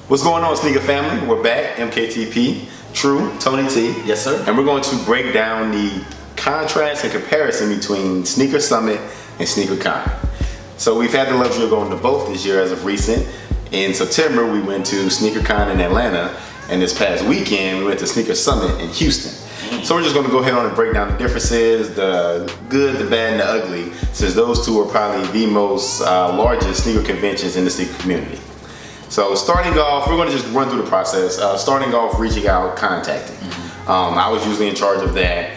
What's going on, Sneaker Family? We're back, MKTP, TRU, Tony T. Yes, sir. And we're going to break down the contrast and comparison between Sneaker Summit and Sneaker Con. So we've had the luxury of going to both this year as of recent. In September, we went to Sneaker Con in Atlanta, and this past weekend, we went to Sneaker Summit in Houston. So we're just going to go ahead on and break down the differences, the good, the bad, and the ugly, since those two are probably the most largest sneaker conventions in the sneaker community. So starting off, we're going to just run through the process. Starting off, reaching out, contacting. I was usually in charge of that.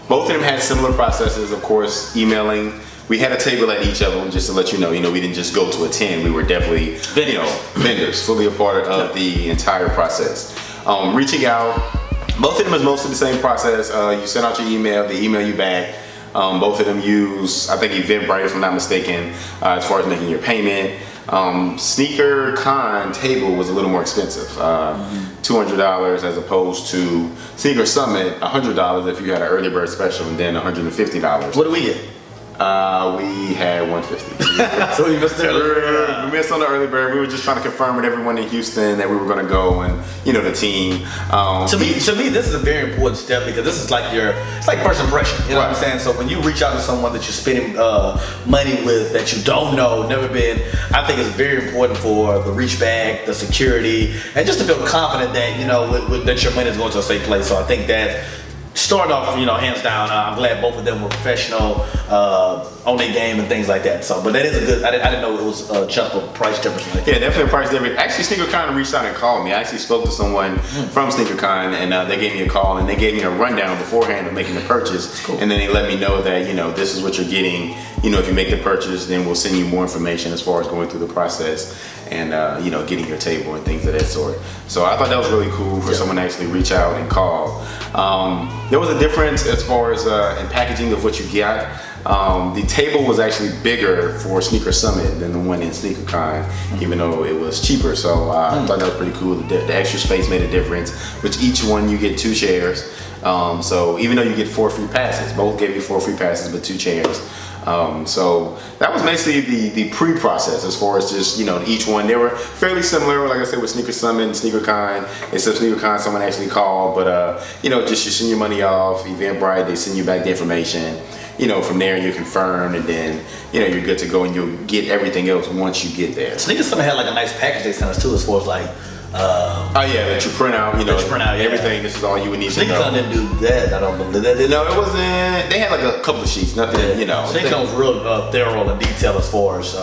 Both of them had similar processes, of course, emailing. We had a table at each of them, just to let you know, we didn't just go to attend. We were definitely, vendors, fully a part of the entire process. Reaching out, both of them is mostly the same process. You send out your email, they email you back. Both of them use, I think, Eventbrite, if I'm not mistaken, as far as making your payment. Sneaker Con table was a little more expensive, $200 as opposed to Sneaker Summit, $100 if you had an early bird special, and then $150. What do we get? We had $150. So we missed We missed on the early bird. We were just trying to confirm with everyone in Houston that we were going to go, and the team. To me, this is a very important step because this is like it's like first impression. You know what I'm saying? So when you reach out to someone that you're spending money with that you don't know, never been, I think it's very important for the reach back, the security, and just to feel confident that that your money is going to a safe place. So I think that. Start off, hands down. I'm glad both of them were professional on their game and things like that. So, but that is a good. I didn't know it was a jump of price difference. Like yeah, definitely a price difference. Actually, SneakerCon reached out and called me. I actually spoke to someone from SneakerCon, and they gave me a call and they gave me a rundown beforehand of making the purchase. Cool. And then they let me know that this is what you're getting. If you make the purchase, then we'll send you more information as far as going through the process and getting your table and things of that sort. So I thought that was really cool for someone to actually reach out and call. There was a difference as far as in packaging of what you got. The table was actually bigger for Sneaker Summit than the one in Sneaker Con, even though it was cheaper. So I thought that was pretty cool. The extra space made a difference. Which each one you get 2 chairs. So even though you get 4 free passes, both gave you 4 free passes, but 2 chairs. So that was basically the pre-process as far as just, each one. They were fairly similar, like I said, with Sneaker Summit and Sneaker Con. Except Sneaker Con, someone actually called, but, just you send your money off, Eventbrite, they send you back the information. From there you confirm, and then, you're good to go, and you'll get everything else once you get there. Sneaker Summit had like a nice package they sent us too, as far as like, that you print out, everything. This is all you would need to know. SneakerCon didn't do that. I don't believe that. No, it wasn't. They had like a couple of sheets, nothing. SneakerCon was real thorough and detailed as far as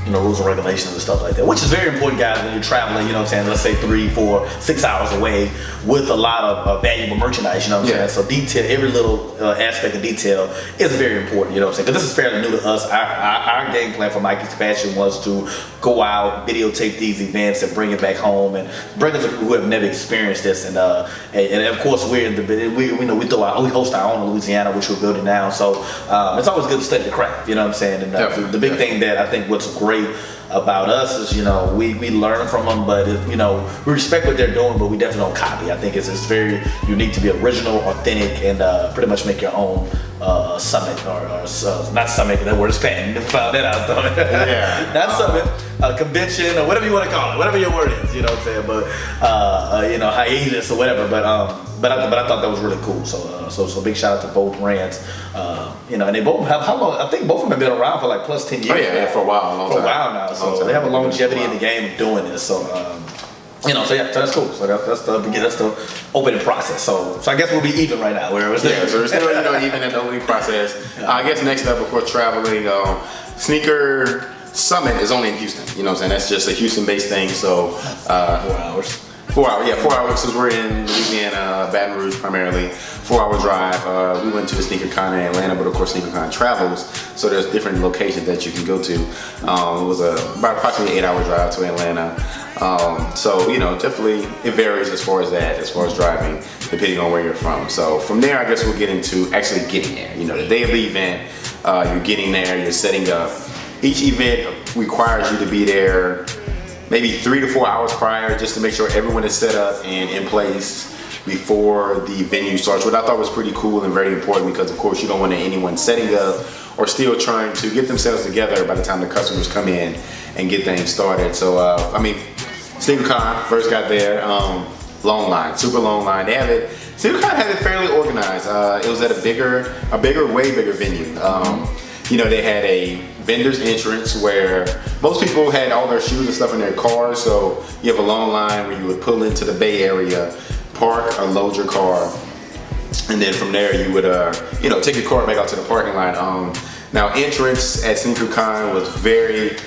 rules and regulations and stuff like that, which is very important, guys, when you're traveling. Let's say 3, 4, 6 hours away with a lot of valuable merchandise. So detail, every little aspect of detail is very important. Because this is fairly new to us. Our game plan for Mike Expansion was to go out, videotape these events, and bring it back home, and bring it to people who have never experienced this. And of course, we host our own in Louisiana, which we're building now. So it's always good to study the craft. And the big thing that I think what's great about us is we learn from them, but we respect what they're doing, but we definitely don't copy. I think it's very unique to be original, authentic, and pretty much make your own summit or not summit. That word is patent. Found that out though. Yeah. Not summit, convention, or whatever you want to call it, whatever your word is. But hiatus or whatever. But I thought that was really cool. So big shout out to both brands. And they both have, how long? I think both of them have been around for like plus 10 years. Oh yeah, for a while, a while now. So they have a longevity in the game of doing this. So so that's cool. So that's the opening process. So I guess we'll be even right now. So we're still even in the opening process. I guess next up, before traveling, Sneaker Summit is only in Houston. That's just a Houston-based thing. So 4 hours. 4 hours, 4 hours, since we're in Louisiana, Baton Rouge primarily. 4-hour drive. We went to the Sneaker Con in Atlanta, but of course Sneaker Con travels, so there's different locations that you can go to. It was about approximately 8-hour drive to Atlanta. So definitely it varies as far as driving, depending on where you're from. So from there, I guess we'll get into actually getting there. The day of the event, you're getting there, you're setting up. Each event requires you to be there maybe 3 to 4 hours prior, just to make sure everyone is set up and in place before the venue starts, what I thought was pretty cool and very important, because of course you don't want anyone setting up or still trying to get themselves together by the time the customers come in and get things started. So SneakerCon, first got there. Long line, super long line. They have it. SneakerCon had it fairly organized. It was at a way bigger venue. You know, they had a vendor's entrance where most people had all their shoes and stuff in their cars. So you have a long line where you would pull into the Bay Area, park or load your car, and then from there you would, you know, take your car back out to the parking lot. Now, entrance at SneakerCon was very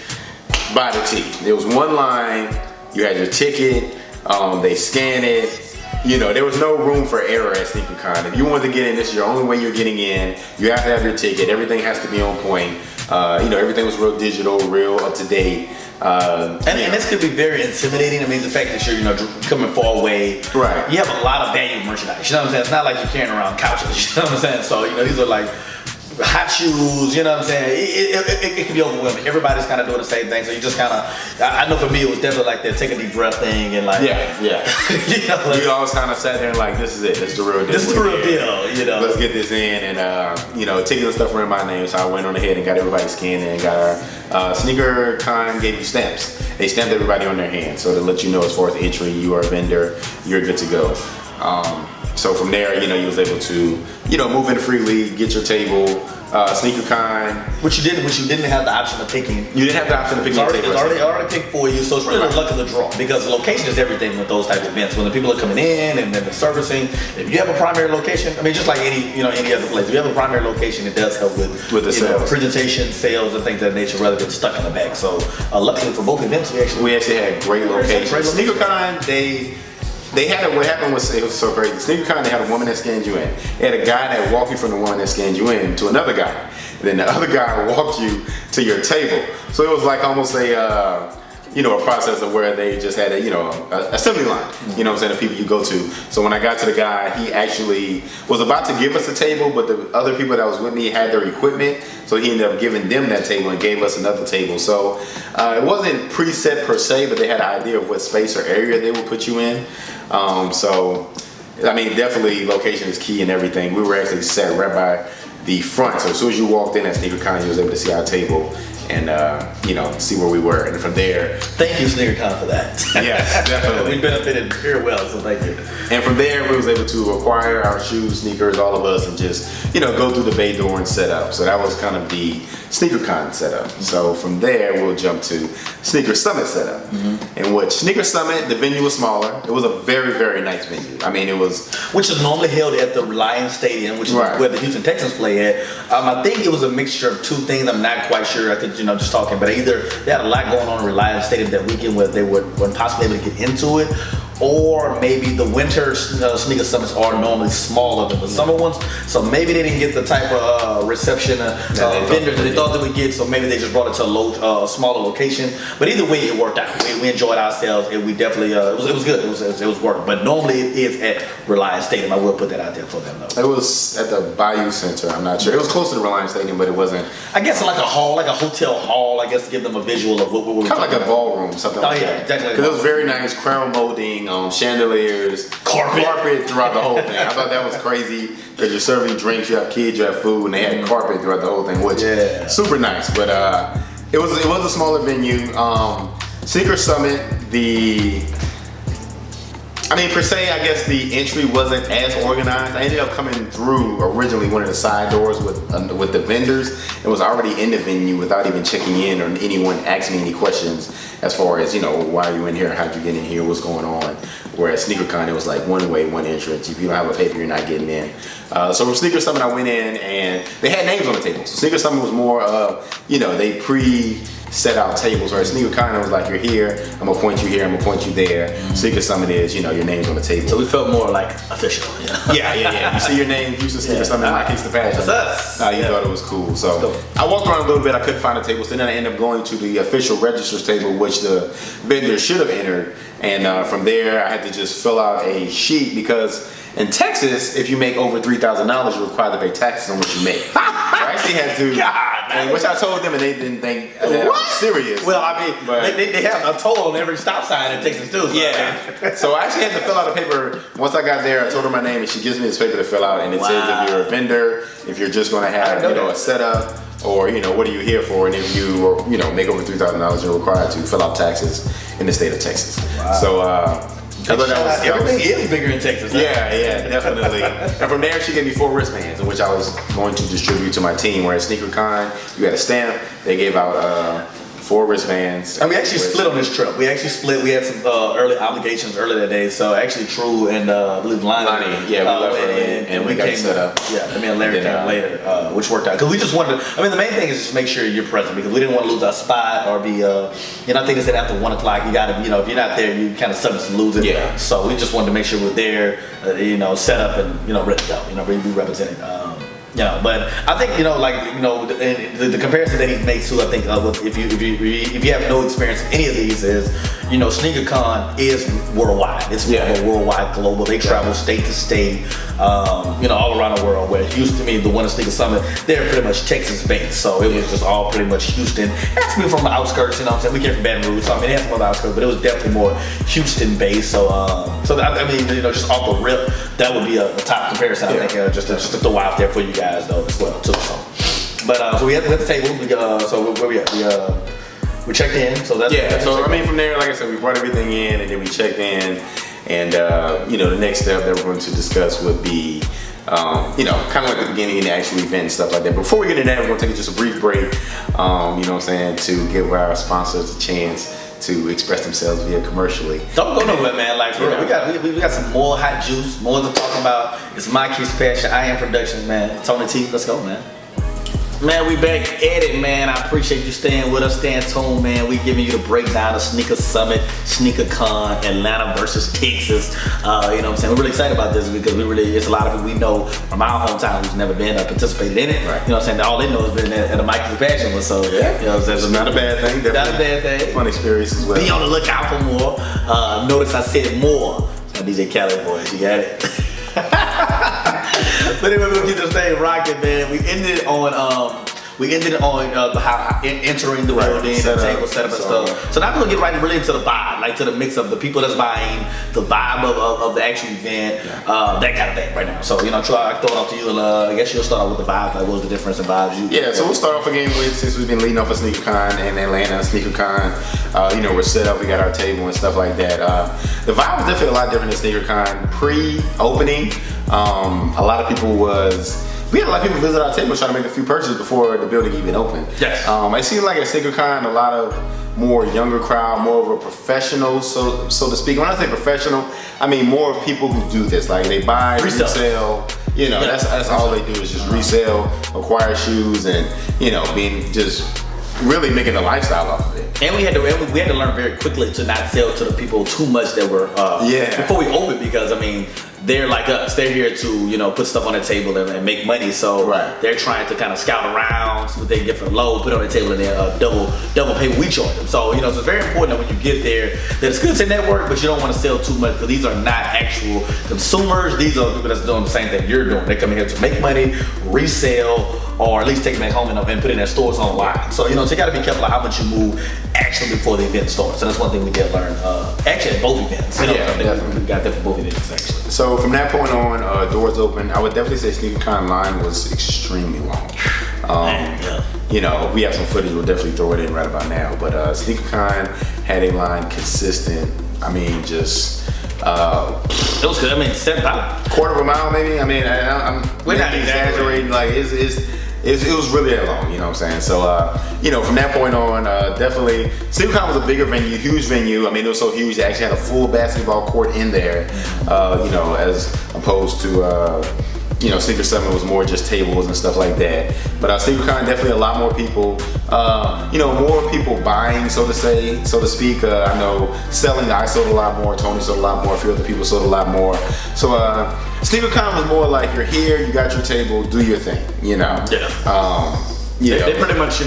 by the T. There was one line. You had your ticket. They scan it. You know, there was no room for error at SneakerCon. If you wanted to get in, this is your only way you're getting in. You have to have your ticket. Everything has to be on point. You know, everything was real digital, real up to date. And this could be very intimidating. I mean, the fact that you're, you know, coming far away. Right. You have a lot of valuable merchandise. You know what I'm saying? It's not like you're carrying around couches. You know what I'm saying? So, you know, these are like hot shoes, you know what I'm saying? It can be overwhelming. Everybody's kind of doing the same thing, so you just kind of, I know for me it was definitely like that take a deep breath thing and like, yeah. you know, like, you always kind of sat there and like, this is it, this is the real deal. This is the real deal, you know. Let's get this in, and you know, tickets and stuff were in my name, so I went on ahead and got everybody scanned and got our SneakerCon gave you stamps. They stamped everybody on their hand, so to let you know as far as entry, you are a vendor, you're good to go. So from there, you know, you was able to, you know, move in freely, get your table. SneakerCon, which you didn't have the option of picking. You didn't have the option of picking. It's already picked for you, so it's really luck of the draw because the location is everything with those type of events. When the people are coming in and then the servicing, if you have a primary location, I mean, just like any other place, if you have a primary location, it does help with the sales, presentation, sales, and things of that nature, rather than stuck in the back. So luckily for both events, we actually had great locations. SneakerCon, they had what happened was, it was so crazy. SneakerCon, they had a woman that scanned you in. They had a guy that walked you from the woman that scanned you in to another guy. And then the other guy walked you to your table. So it was like almost a, you know, a process of where they just had a, you know, assembly line, you know what I'm saying, the people you go to. So when I got to the guy, he actually was about to give us a table, but the other people that was with me had their equipment. So he ended up giving them that table and gave us another table. So it wasn't preset per se, but they had an idea of what space or area they would put you in. So, I mean, definitely location is key and everything. We were actually sat right by the front. So as soon as you walked in at SneakerCon, you was able to see our table and, you know, see where we were. And from there... Thank you, SneakerCon, for that. Yes, definitely. We benefited very well, so thank you. And from there, we was able to acquire our shoes, sneakers, all of us, and just, you know, go through the bay door and set up. So that was kind of the SneakerCon setup. So from there, we'll jump to Sneaker Summit setup. In which Sneaker Summit, the venue was smaller. It was a very, very nice venue. I mean, it was... Which is normally held at the Reliance Stadium, which is where the Houston Texans play at. I think it was a mixture of two things. I'm not quite sure. I think, you know, just talking, but either they had a lot going on in Reliance Stadium that weekend where they weren't possibly able to get into it, or maybe the winter Sneaker Summits are normally smaller than the summer ones, so maybe they didn't get the type of reception vendors that they thought they would get, so maybe they just brought it to a smaller location. But either way, it worked out. We enjoyed ourselves, and we definitely it was good. It was work. But normally it is at Reliance Stadium. I will put that out there for them though. It was at the Bayou Center. I'm not sure. It was close to the Reliance Stadium, but it wasn't. I guess like a hall, like a hotel hall. I guess to give them a visual of what we were kind of like a ballroom, something like that. Exactly. Because it was very nice, crown molding, chandeliers, carpet throughout the whole thing. I thought that was crazy because you're serving drinks, you have kids, you have food, and they had carpet throughout the whole thing, which super nice. But it was a smaller venue. Sneaker Summit, I mean, per se, I guess the entry wasn't as organized. I ended up coming through originally one of the side doors with the vendors and was already in the venue without even checking in or anyone asking me any questions as far as, you know, why are you in here? How'd you get in here? What's going on? Whereas SneakerCon, it was like one way, one entrance. If you don't have a paper, you're not getting in. So from Sneaker Summit, I went in and they had names on the table. So Sneaker Summit was more of, you know, they set out tables, right? SneakerCon was like, you're here, I'm gonna point you here, I'm gonna point you there. Sneaker Summit is, you know, your name's on the table. So we felt more like official, you know? Yeah. You see your name, Houston Sneaker Summit, like it's the badge. That's us. You thought it was cool. So I walked around a little bit, I couldn't find a table, so then I ended up going to the official registers table, which the vendor should have entered. And from there, I had to just fill out a sheet because in Texas, if you make over $3,000, you're required to pay taxes on what you make. So I actually had to, which I told them and they didn't think that I was serious. Well, I mean, they have a toll on every stop sign in Texas too. So. Yeah. So I actually had to fill out a paper. Once I got there, I told her my name and she gives me this paper to fill out and it says if you're a vendor, if you're just going to have, you know, a setup, or what are you here for? And if you make over $3,000, you're required to fill out taxes in the state of Texas. Wow. So I thought that everything is bigger in Texas. Huh? Yeah, definitely. And from there, she gave me 4 wristbands, in which I was going to distribute to my team. Where at SneakerCon, you had a stamp. They gave out 4 wristbands. And we actually split on this trip. We had some early obligations early that day. So actually, True and I believe Lonnie, we left early and we got set up. Yeah, I mean Larry came later, which worked out because we just wanted. I mean, the main thing is just make sure you're present because we didn't want to lose our spot or be. I think they said after 1 o'clock you got to, if you're not there, you kind of subject to losing. Yeah. So we just wanted to make sure we're there, set up and ready to go. Be represented. But I think the comparison that he makes too. I think if you have no experience in any of these is SneakerCon is worldwide. It's worldwide, global. They travel state to state, all around the world. Where Houston, the one at Sneaker Summit, they're pretty much Texas based. So it was just all pretty much Houston. That's me from the outskirts. We came from Baton Rouge, so they had some other outskirts, but it was definitely more Houston based. So just off the rip, that would be a top comparison. I think just to throw out there for you guys though as well too. So we had the table. So where we at? We checked in. So that's So from there, like I said, we brought everything in and then we checked in, and the next step that we're going to discuss would be kind of like the beginning of the actual event and stuff like that. Before we get into that, we're going to take just a brief break. To give our sponsors a chance to express themselves via commercially. Don't go nowhere, man. We got some more hot juice, more to talk about. It's my kid's passion. I Am Productions, man. Tony T, let's go, man. Man, we back at it, man. I appreciate you staying with us, staying tuned, man. We giving you the breakdown of Sneaker Summit, SneakerCon, Atlanta versus Texas. We're really excited about this because it's a lot of people we know from our hometown who's never been or participated in it. Right. All they know has been at the Mikey's Fashion one. So it's not a bad thing. Not a bad thing. Fun experience as well. Be on the lookout for more. Notice I said more. So DJ Khaled voice, you got it. But anyway, we'll get this thing rocking, man. We ended on how entering the building, the table setup and stuff. So now we're gonna get really into the vibe, to the mix of the people that's buying, the vibe of the actual event, that kind of thing right now. So Troy, I throw it off to you, and I guess you'll start off with the vibe. What was the difference in vibes? So we'll start off again with, since we've been leading off of SneakerCon in Atlanta, SneakerCon. We're set up, we got our table and stuff like that. The vibe was definitely a lot different than SneakerCon pre-opening. A lot of people we had a lot of people visit our table trying to make a few purchases before the building even opened. Yes. It seemed like at SneakerCon, a lot of more younger crowd, more of a professional, so to speak. When I say professional, I mean more of people who do this. Like they buy, resell. That's all they do is just resell, acquire shoes, and being just really making a lifestyle off of it. And we had to learn very quickly to not sell to the people too much that were before we opened, because they're like us. They're here to put stuff on the table and make money. So they're trying to kind of scout around, so they get from low, put it on the table, and then double pay what we charge them. So so it's very important that when you get there, that it's good to network, but you don't want to sell too much because these are not actual consumers. These are people that's doing the same thing you're doing. They're coming here to make money, resell, or at least take it back home and put it in their stores online. So you got to be careful of how much you move actually before the event starts. So that's one thing we did learn. Actually, at both events. We got that for both events actually. So from that point on, doors open. I would definitely say SneakerCon line was extremely long. We have some footage. We'll definitely throw it in right about now. But SneakerCon had a line consistent. It was good. Set about quarter of a mile maybe. We're not exaggerating. It was really that long, So, from that point on, definitely, SneakerCon was a bigger venue, huge venue. It was so huge, they actually had a full basketball court in there, as opposed to, Sneaker Summit was more just tables and stuff like that. But SneakerCon, definitely a lot more people, more people buying, so to speak. I know selling, I sold a lot more, Tony sold a lot more, a few other people sold a lot more. So, SneakerCon was more like, you're here, you got your table, do your thing, They pretty much,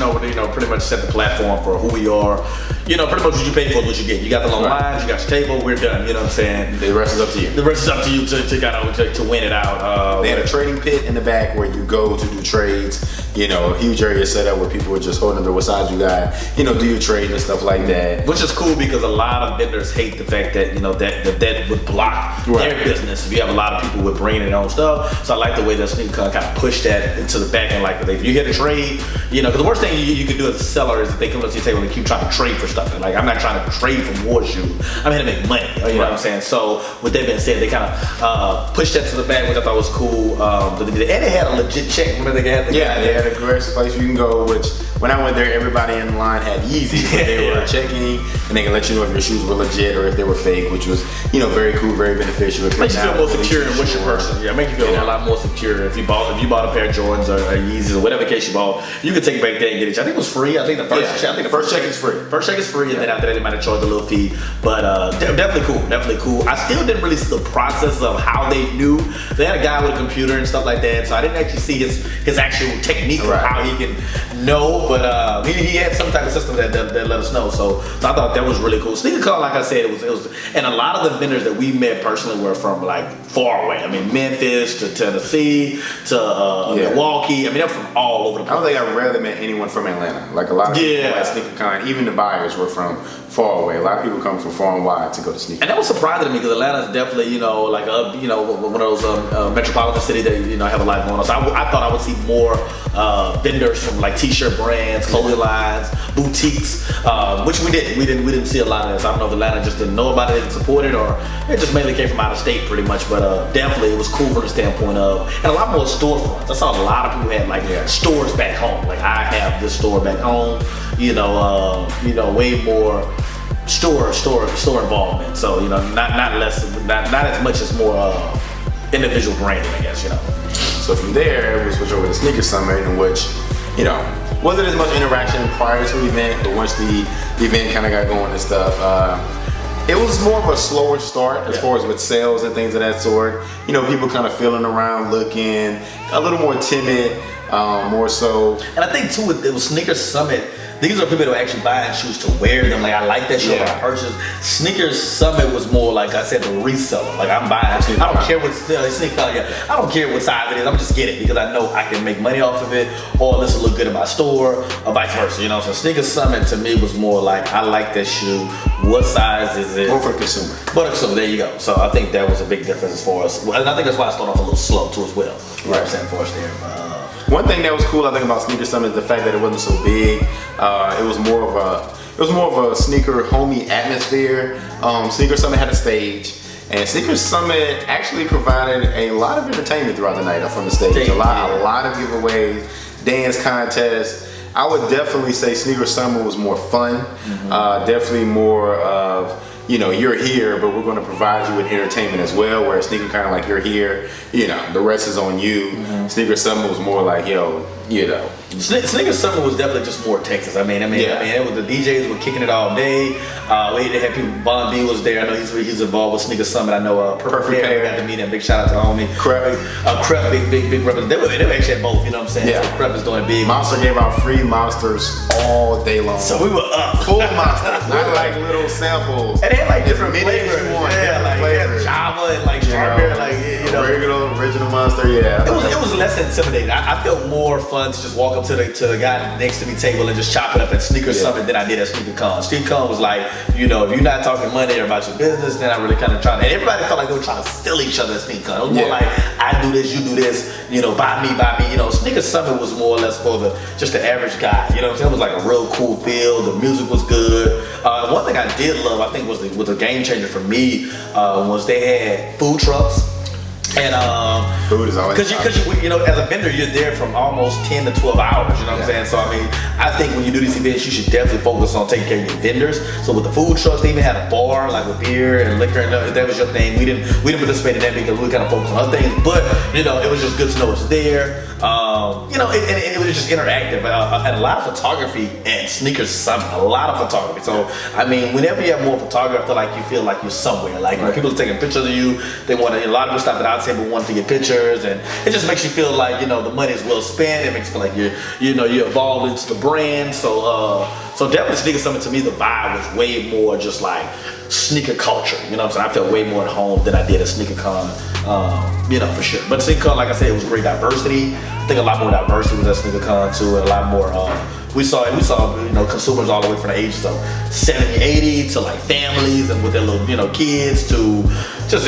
pretty much set the platform for who we are. Pretty much what you pay for is what you get. You got the long lines, you got your table, we're done. You know what I'm saying? The rest is up to you. The rest is up to you to win it out. They had a trading pit in the back where you go to do trades. You know, a huge area set up where people were just holding what size you got, you know, do your trade and stuff like that. Which is cool because a lot of vendors hate the fact that, you know, that would block their business if you have a lot of people with bringing their own stuff. So I like the way that SneakerCon kind of pushed that into the back end. Like, if you hit a trade, you know, because the worst thing you can do as a seller is if they come up to your table and keep trying to trade for stuff. And like, I'm not trying to trade for more shoes. I'm here to make money. You know what I'm saying? So with that being said, they kind of pushed that to the back, which I thought was cool. And they had a legit check. Remember they had they had a great place you can go, which when I went there, everybody in line had Yeezys. They were checking, and they can let you know if your shoes were legit or if they were fake, which was, you know, very cool, very beneficial. Makes you feel more secure in what you're purchasing. Yeah, make you feel a lot more secure. If you bought a pair of Jordans or Yeezys or whatever case you bought, you could take it back there and get it. I think it was free. I think the first check is free. First check is free, and then after that they might have charged a little fee. But definitely cool. I still didn't really see the process of how they knew. They had a guy with a computer and stuff like that, so I didn't actually see his actual technique of how he can know. But he had some type of system that let us know. So I thought that was really cool. SneakerCon, like I said, it was, and a lot of the vendors that we met personally were from like far away. I mean, Memphis to Tennessee to Milwaukee. I mean, they're from all over the place. I don't think I rarely met anyone from Atlanta. Like a lot of people at SneakerCon, even the buyers were from far away. A lot of people come from far and wide to go to SneakerCon. And that was surprising to me because Atlanta is definitely, you know, like one of those metropolitan cities that, you know, have a lot going on. So I thought I would see more vendors from like t-shirt brands, clothing lines, boutiques, which we didn't. We didn't see a lot of this. I don't know if Atlanta just didn't know about it, didn't support it, or it just mainly came from out of state pretty much. But definitely it was cool from the standpoint of, and a lot more storefronts. I saw a lot of people had like stores back home. Like I have this store back home. You know, way more store involvement. So you know, not as much as more individual branding, I guess. You know. So from there, we switched over to Sneaker Summit, in which, you know, wasn't as much interaction prior to the event, but once the event kind of got going and stuff, it was more of a slower start as far as with sales and things of that sort. You know, people kind of feeling around, looking a little more timid, more so. And I think too, it was Sneaker Summit. These are people that actually buying shoes to wear them. Like I like that shoe. I purchased. Sneakers Summit was more like I said, the reseller. Like I'm buying. I don't care what sneaker. I don't care what size it is. I'm just get it because I know I can make money off of it, or this will look good in my store, or vice versa. You know. So Sneaker Summit to me was more like I like that shoe. What size is it? More for the consumer. For the consumer. There you go. So I think that was a big difference as far as. And I think that's why I started off a little slow too as well. You know what I'm saying for us there. One thing that was cool, I think, about Sneaker Summit is the fact that it wasn't so big. It was more of a sneaker homey atmosphere. Sneaker Summit had a stage, and Sneaker Summit actually provided a lot of entertainment throughout the night from the stage. A lot of giveaways, dance contests. I would definitely say Sneaker Summit was more fun. Definitely more of, you know, you're here, but we're going to provide you with entertainment as well. Whereas Sneaker kind of like you're here, you know, the rest is on you. Sneaker Summit was more like, yo, you know. Sneaker Summit was definitely just more Texas. I mean, it was the DJs were kicking it all day. They had people. Bon B was there. I know he's involved with Sneaker Summit. I know Perfect Pair. Got to meet him. Big shout out to homie Crep. Crep, big representative. They actually had both. You know what I'm saying? Yeah. So Crep is doing big. Monster gave out free monsters all day long. So we were up full monsters, not like little samples. And they had like different flavors. Flavors. Java and like strawberry, like regular original monster. Yeah. It was less intimidating. I felt more fun to just walk up to the guy next to me table and just chop it up at Sneaker Summit than I did at SneakerCon. SneakerCon was like, you know, if you're not talking money or about your business, then I really kind of trying to, and everybody felt like they were trying to steal each other at SneakerCon. It was more like, I do this, you do this, you know, buy me. You know, Sneaker Summit was more or less for just the average guy. You know what I'm saying? It was like a real cool feel. The music was good. One thing I did love, I think was a game changer for me, was they had food trucks. And food is always because you know, as a vendor, you're there from almost 10 to 12 hours. You know what I'm saying? So I mean, I think when you do these events, you should definitely focus on taking care of your vendors. So with the food trucks, they even had a bar like with beer and liquor, and if that was your thing, we didn't participate in that because we kind of focused on other things. But you know, it was just good to know it's there. You know, it was just interactive. And a lot of photography at Sneaker Summit, a lot of photography. So I mean, whenever you have more photography, I feel like you feel like you're somewhere. Like when people are taking pictures of you, they want to. A lot of people stop at our table wanting to get pictures, and it just makes you feel like, you know, the money is well spent. It makes you feel like you're evolved into the brand. So definitely Sneaker Summit, to me, the vibe was way more just like sneaker culture. You know what I'm saying? I felt way more at home than I did at SneakerCon. You know, for sure. But SneakerCon, like I said, it was great diversity. I think a lot more diversity was at SneakerCon too, and a lot more. We saw you know, consumers all the way from the ages of 70, 80 to like families and with their little, you know, kids to just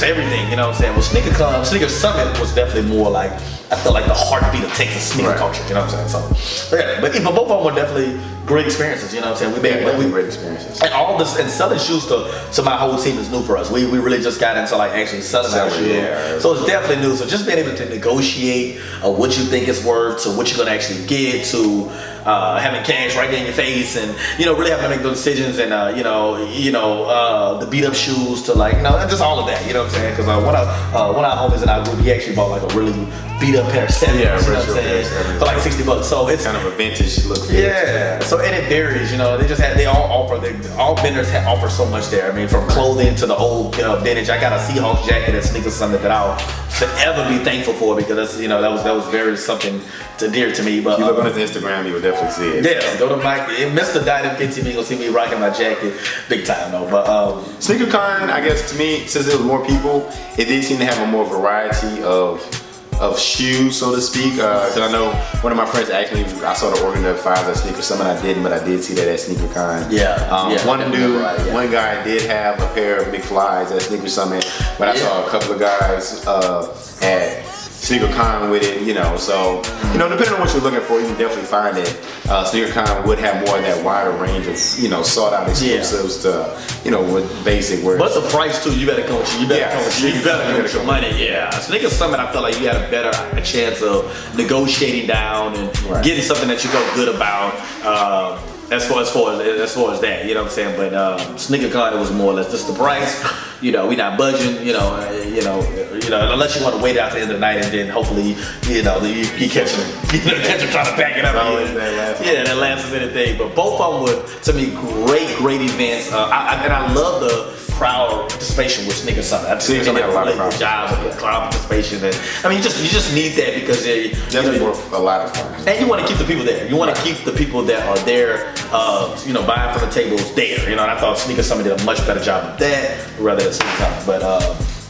everything. You know what I'm saying? Well, SneakerCon, Sneaker Summit was definitely more like, I felt like the heartbeat of Texas sneaker culture. You know what I'm saying? So yeah, but both of them were definitely great experiences. You know what I'm saying? We great experiences. And all this, and selling shoes to my whole team is new for us. We really just got into like actually selling our shoes. Yeah. So it's definitely new. So just being able to negotiate what you think it's worth to what you're gonna actually get to having cash right there in your face, and you know, really having to make those decisions, and the beat up shoes to like, you know, just all of that. You know what I'm saying? Because one of our homies in our group, he actually bought like a really beat up pair of sevens. Yeah, you know what I'm saying? For like $60. So it's kind of a vintage look. Yeah. So and it varies. You know, they all vendors offer so much there. I mean, from clothing to the old vintage. I got a Seahawks jacket at Sneaker Summit that I'll forever be thankful for, because that's, you know, that was very something dear to me. But if you look on his Instagram, you will definitely see it. Yeah, go to Mike, Mr. Dynam KTV, you'll see me rocking my jacket big time though. But SneakerCon, I guess to me, since there was more people, it did seem to have a more variety of shoes, so to speak. Because I know one of my friends asked me if I saw the Oregon Duck 5s at Sneaker Summit. I didn't, but I did see that at SneakerCon. One guy did have a pair of McFlys at Sneaker Summit, but I saw a couple of guys at SneakerCon with it, you know. So, you know, depending on what you're looking for, you can definitely find it. SneakerCon would have more of that wider range of, you know, sought out exclusives to, you know, with basic words. But the price too, you better come with your money. Yeah. Sneaker Summit, I feel like you had a better chance of negotiating down and getting something that you felt good about. As far as that, you know what I'm saying? But SneakerCon, it was more or less just the price. You know, we not budging. You know, unless you want to wait out to the end of the night and then hopefully, you know, you catch them, trying to pack it up. That last minute thing. But both of them were, to me, great events. And I love the crowd participation with Sneaker Summit. I think they did a really good job with the crowd participation. And I mean, you just need that, because definitely worth a lot of fun. And you want to keep the people there. You want to keep the people that are there, you know, buying from the tables there. You know, and I thought Sneaker Summit did a much better job of that rather than SneakerCon. But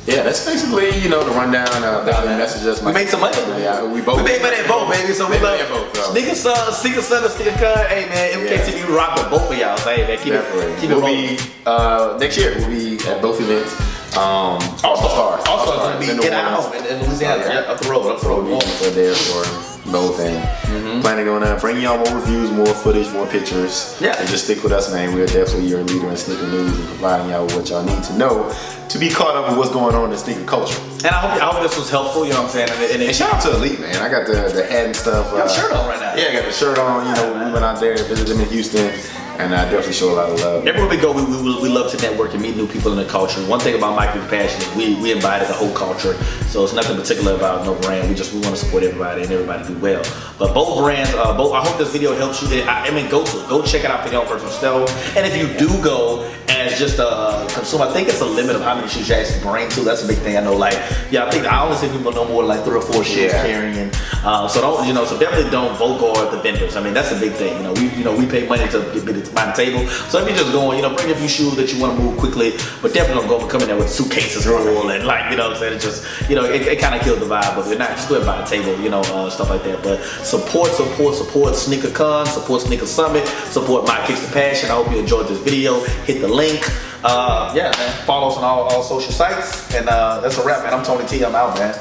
yeah, that's basically, you know, the rundown. Definitely message us. We made some money. Yeah, we made money at both, baby. So we love both. Sneaker Summit, SneakerCon. Hey man, MKTV rock with both of y'all. So hey man, keep it rolling. Next year we'll be at both events. All-Star gonna be in our home in Louisiana. Yeah, up the road. So there for both, and planning on bringing y'all more reviews, more footage, more pictures. Yeah. And just stick with us, man. We're definitely your leader in sneaker news and providing y'all what y'all need to know to be caught up with what's going on in sneaker culture. And I hope this was helpful, you know what I'm saying? And shout out to Elite, man. I got the hat and stuff. You got a shirt on right now. Yeah, I got the shirt on. You know, we went out there, visited them in Houston. And I definitely show a lot of love. Everywhere we go, we love to network and meet new people in the culture. One thing about Mike Passion is we embody the whole culture. So it's nothing particular about no brand. We want to support everybody and everybody do well. But both brands, I hope this video helps you. I mean, go check it out for your own personal self. And if you do go as just a consumer, I think it's a limit of how many shoes you actually bring to. That's a big thing. I know, like, I only see people no more than like 3 or 4 shoes carrying. So don't, so definitely don't vote guard the vendors. I mean, that's a big thing. We pay money to get it by the table. So if you're just going, bring a few shoes that you want to move quickly, but definitely don't go come in there with suitcases full and like, you know what I'm saying? It just, it kind of kills the vibe. But if not, just go ahead and buy the table, stuff like that. But support SneakerCon, support Sneaker Summit, support My Kicks the Passion. I hope you enjoyed this video. Hit the link. Yeah, man. Follow us on all social sites. And that's a wrap, man. I'm Tony T. I'm out, man.